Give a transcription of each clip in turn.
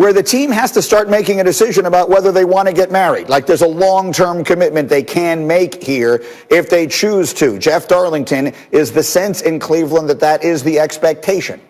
where the team has to start making a decision about whether they want to get married. Like there's a long-term commitment they can make here if they choose to. Jeff Darlington, is the sense in Cleveland that that is the expectation?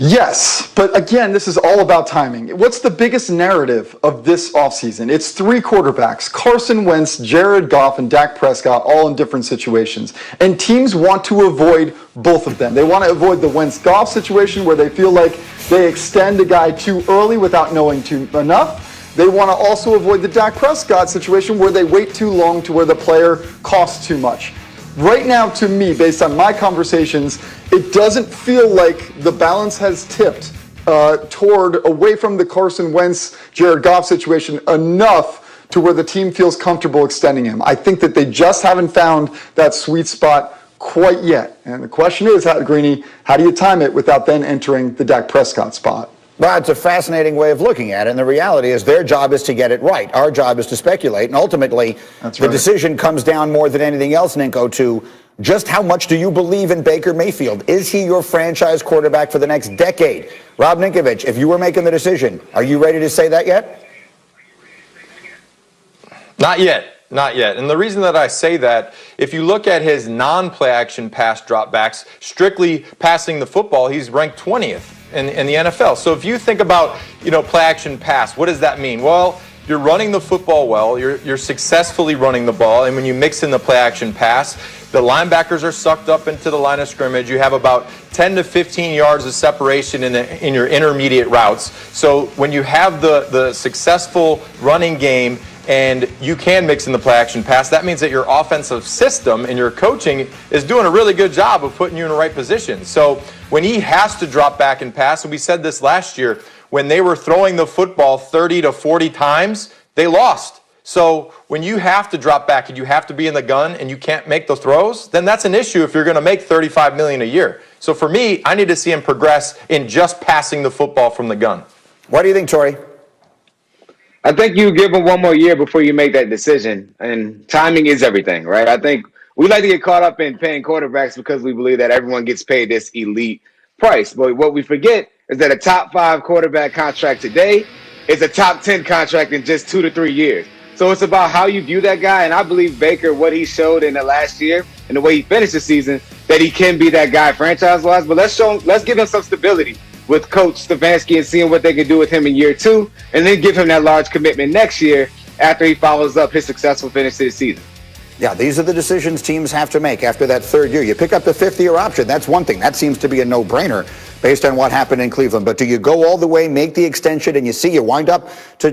Yes, but again, this is all about timing. What's the biggest narrative of this offseason? It's three quarterbacks, Carson Wentz, Jared Goff, and Dak Prescott, all in different situations. And teams want to avoid both of them. They want to avoid the Wentz-Goff situation where they feel like they extend a guy too early without knowing enough. They want to also avoid the Dak Prescott situation where they wait too long to where the player costs too much. Right now, to me, based on my conversations, it doesn't feel like the balance has tipped toward away from the Carson Wentz, Jared Goff situation enough to where the team feels comfortable extending him. I think that they just haven't found that sweet spot quite yet. And the question is, Greeny, how do you time it without then entering the Dak Prescott spot? Well, it's a fascinating way of looking at it, and the reality is their job is to get it right. Our job is to speculate, and ultimately the decision comes down more than anything else, Ninko, to just how much do you believe in Baker Mayfield? Is he your franchise quarterback for the next decade? Rob Ninkovich, if you were making the decision, are you ready to say that yet? Not yet. Not yet. And the reason that I say that, if you look at his non-play action pass dropbacks, strictly passing the football, he's ranked 20th in the NFL. So if you think about, play action pass, what does that mean? Well, you're running the football well, you're successfully running the ball, and when you mix in the play action pass, the linebackers are sucked up into the line of scrimmage. You have about 10 to 15 yards of separation in your intermediate routes. So when you have the successful running game and you can mix in the play action pass, that means that your offensive system and your coaching is doing a really good job of putting you in the right position. So when he has to drop back and pass, and we said this last year, when they were throwing the football 30 to 40 times, they lost. So when you have to drop back and you have to be in the gun and you can't make the throws, then that's an issue if you're going to make $35 million a year. So for me, I need to see him progress in just passing the football from the gun. What do you think, Tori? I think you give him one more year before you make that decision, and timing is everything, right? I think we like to get caught up in paying quarterbacks because we believe that everyone gets paid this elite price. But what we forget is that a top 5 quarterback contract today is a top 10 contract in just 2 to 3 years. So it's about how you view that guy, and I believe Baker, what he showed in the last year and the way he finished the season, that he can be that guy franchise-wise. But let's give him some stability with Coach Stefanski and seeing what they can do with him in year 2, and then give him that large commitment next year after he follows up his successful finish to the season. Yeah, these are the decisions teams have to make after that third year. You pick up the fifth-year option. That's one thing. That seems to be a no-brainer based on what happened in Cleveland. But do you go all the way, make the extension, and you wind up, to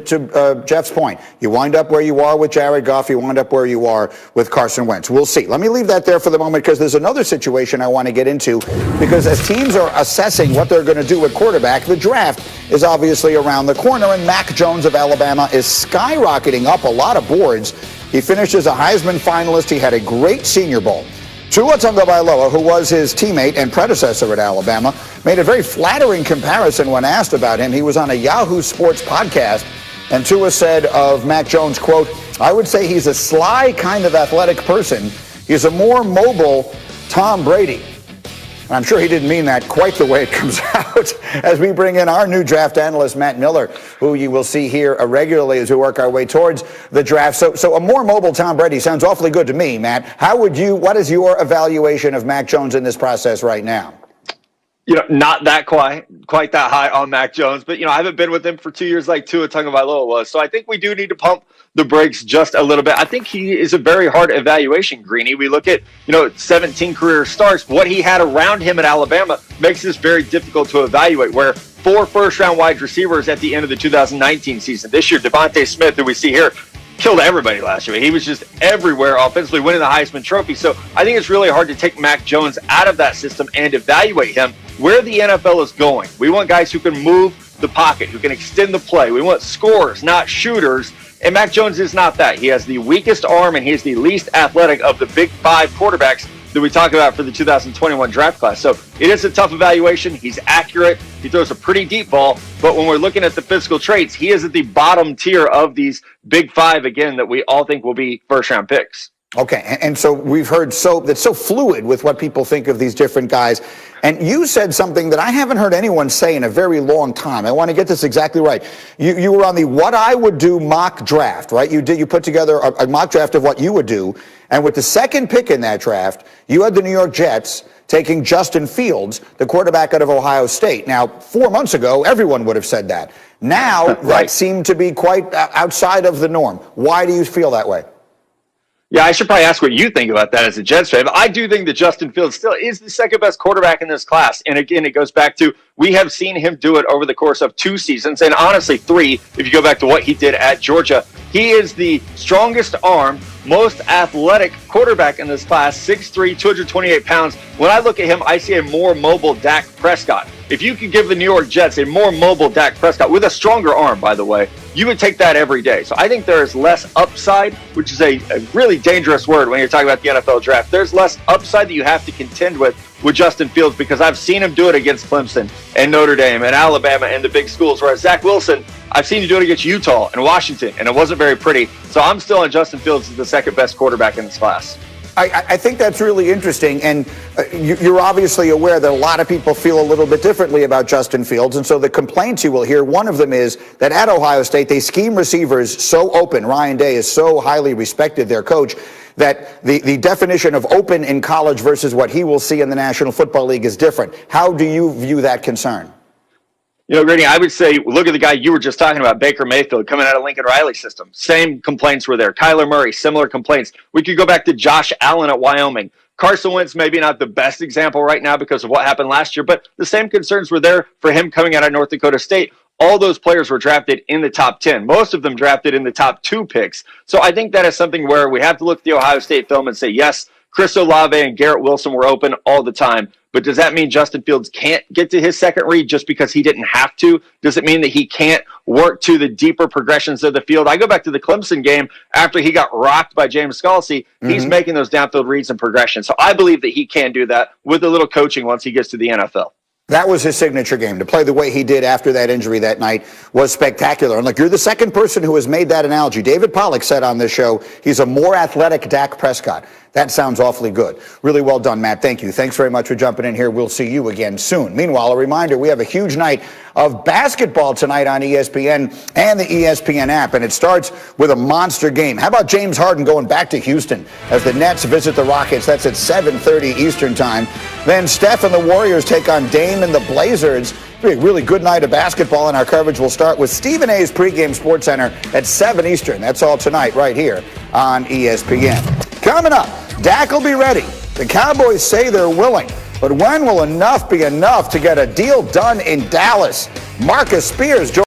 Jeff's point, you wind up where you are with Jared Goff, you wind up where you are with Carson Wentz. We'll see. Let me leave that there for the moment because there's another situation I want to get into, because as teams are assessing what they're going to do at quarterback, the draft is obviously around the corner, and Mac Jones of Alabama is skyrocketing up a lot of boards. He finished as a Heisman finalist. He had a great Senior Bowl. Tua Tagovailoa, who was his teammate and predecessor at Alabama, made a very flattering comparison when asked about him. He was on a Yahoo Sports podcast, and Tua said of Mac Jones, quote, "I would say he's a sly kind of athletic person. He's a more mobile Tom Brady." And I'm sure he didn't mean that quite the way it comes out as we bring in our new draft analyst, Matt Miller, who you will see here regularly as we work our way towards the draft. So a more mobile Tom Brady sounds awfully good to me, Matt. What is your evaluation of Mac Jones in this process right now? Not that quite that high on Mac Jones, but, I haven't been with him for 2 years like Tua Tagovailoa was. So I think we do need to pump the brakes just a little bit. I think he is a very hard evaluation, Greeny. We look at, 17 career starts. What he had around him at Alabama makes this very difficult to evaluate, where 4 first-round wide receivers at the end of the 2019 season. This year, Devontae Smith, who we see here, killed everybody last year. He was just everywhere offensively, winning the Heisman Trophy. So I think it's really hard to take Mac Jones out of that system and evaluate him where the NFL is going. We want guys who can move the pocket, who can extend the play. We want scorers, not shooters. And Mac Jones is not that. He has the weakest arm, and he is the least athletic of the big 5 quarterbacks that we talk about for the 2021 draft class. So it is a tough evaluation. He's accurate. He throws a pretty deep ball. But when we're looking at the physical traits, he is at the bottom tier of these big 5, again, that we all think will be first-round picks. Okay, and so we've heard that's so fluid with what people think of these different guys. And you said something that I haven't heard anyone say in a very long time. I want to get this exactly right. You were on the What I Would Do mock draft, right? You put together a mock draft of what you would do. And with the second pick in that draft, you had the New York Jets taking Justin Fields, the quarterback out of Ohio State. Now, 4 months ago, everyone would have said that. Now, Right. that seemed to be quite outside of the norm. Why do you feel that way? Yeah, I should probably ask what you think about that as a Jets fan. But I do think that Justin Fields still is the second best quarterback in this class. And again, it goes back to we have seen him do it over the course of 2 seasons, and honestly 3 if you go back to what he did at Georgia. He is the strongest arm, most athletic quarterback in this class, 6'3", 228 pounds. When I look at him, I see a more mobile Dak Prescott. If you could give the New York Jets a more mobile Dak Prescott, with a stronger arm, by the way, you would take that every day. So I think there is less upside, which is a really dangerous word when you're talking about the NFL draft. There's less upside that you have to contend with Justin Fields, because I've seen him do it against Clemson and Notre Dame and Alabama and the big schools, whereas Zach Wilson, I've seen him do it against Utah and Washington, and it wasn't very pretty. So I'm still on Justin Fields as the second best quarterback in this class. I think that's really interesting, and you're obviously aware that a lot of people feel a little bit differently about Justin Fields, and so the complaints you will hear, one of them is that at Ohio State, they scheme receivers so open. Ryan Day is so highly respected, their coach, that the definition of open in college versus what he will see in the National Football League is different. How do you view that concern? You know, Grady, I would say, look at the guy you were just talking about, Baker Mayfield, coming out of Lincoln Riley system. Same complaints were there. Kyler Murray, similar complaints. We could go back to Josh Allen at Wyoming. Carson Wentz, maybe not the best example right now because of what happened last year, but the same concerns were there for him coming out of North Dakota State. All those players were drafted in the top 10. Most of them drafted in the top 2 picks. So I think that is something where we have to look at the Ohio State film and say, yes, Chris Olave and Garrett Wilson were open all the time. But does that mean Justin Fields can't get to his second read just because he didn't have to? Does it mean that he can't work to the deeper progressions of the field? I go back to the Clemson game after he got rocked by James Scalzi. He's making those downfield reads and progressions. So I believe that he can do that with a little coaching once he gets to the NFL. That was his signature game. To play the way he did after that injury that night was spectacular. And look, you're the second person who has made that analogy. David Pollack said on this show, he's a more athletic Dak Prescott. That sounds awfully good. Really well done, Matt. Thank you. Thanks very much for jumping in here. We'll see you again soon. Meanwhile, a reminder, we have a huge night of basketball tonight on ESPN and the ESPN app, and it starts with a monster game. How about James Harden going back to Houston as the Nets visit the Rockets? That's at 7:30 Eastern time. Then Steph and the Warriors take on Dame and the Blazers. It'll be a really good night of basketball, and our coverage will start with Stephen A's pregame Sports Center at 7 Eastern. That's all tonight right here on ESPN. Coming up, Dak will be ready. The Cowboys say they're willing. But when will enough be enough to get a deal done in Dallas? Marcus Spears joins